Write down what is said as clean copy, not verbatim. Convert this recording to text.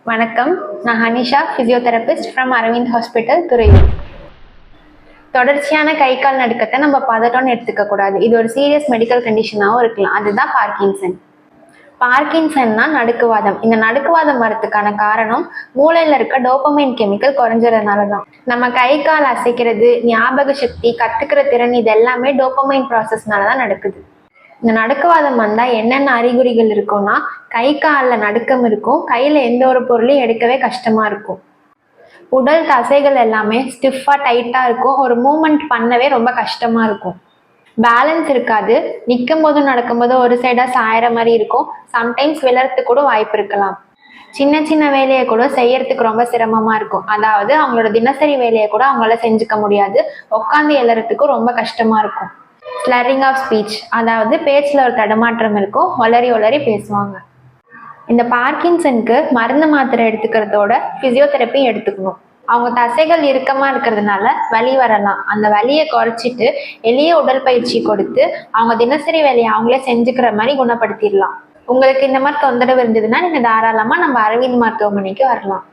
வணக்கம். நான் Hanisha, physiotherapist from Aravind hospital, Thuraiyur. தொடர்ச்சியான கை கால் நடுக்கத்தை நம்ம பதட்டம்னு எடுத்துக்க கூடாது. இது ஒரு சீரியஸ் மெடிக்கல் கண்டிஷனாகவும் இருக்கலாம். அதுதான் பார்க்கின்சன். பார்க்கின்சன்னா நடுக்குவாதம். இந்த நடுக்குவாதம் வரதுக்கான காரணம் மூளையில இருக்க டோபமைன் கெமிக்கல் குறைஞ்சதுனால தான். நம்ம கை கால் அசைக்கிறது, ஞாபக சக்தி, கத்துக்கிற திறன், இது எல்லாமே டோபமைன் ப்ராசஸ்னால தான் நடக்குது. இந்த நடுக்குவாதம் வந்தா என்னென்ன அறிகுறிகள் இருக்கும்னா, கை கால்ல நடுக்கம் இருக்கும், கையில எந்த ஒரு பொருளையும் எடுக்கவே கஷ்டமா இருக்கும், உடல் தசைகள் எல்லாமே ஸ்டிஃபா டைட்டா இருக்கும், ஒரு மூமெண்ட் பண்ணவே ரொம்ப கஷ்டமா இருக்கும், பேலன்ஸ் இருக்காது, நிற்கும் போதும் நடக்கும்போதும் ஒரு சைடா சாயற மாதிரி இருக்கும், சம்டைம்ஸ் விழறதுக்கு கூட வாய்ப்பு இருக்கலாம், சின்ன சின்ன வேலையை கூட செய்யறதுக்கு ரொம்ப சிரமமா இருக்கும், அதாவது அவங்களோட தினசரி வேலையை கூட அவங்களால செஞ்சுக்க முடியாது, உட்காந்து எழறதுக்கும் ரொம்ப கஷ்டமா இருக்கும். ஸ்லரிங் ஆஃப் ஸ்பீச், அதாவது பேச்சில் ஒரு தடுமாற்றம் இருக்கும், ஒளரி ஒளரி பேசுவாங்க. இந்த பார்க்கின்சனுக்கு மருந்து மாத்திரை எடுத்துக்கிறதோட ஃபிசியோதெரப்பி எடுத்துக்கணும். அவங்க தசைகள் இறுக்கமாக இருக்கிறதுனால வலி வரலாம். அந்த வலியை குறைச்சிட்டு எளிய உடற்பயிற்சி கொடுத்து அவங்க தினசரி வேலையை அவங்களே செஞ்சுக்கிற மாதிரி குணப்படுத்திடலாம். உங்களுக்கு இந்த மாதிரி தொந்தரவு இருந்ததுன்னா நீங்கள் தாராளமாக நம்ம அரவிந்த் மருத்துவமனைக்கு வரலாம்.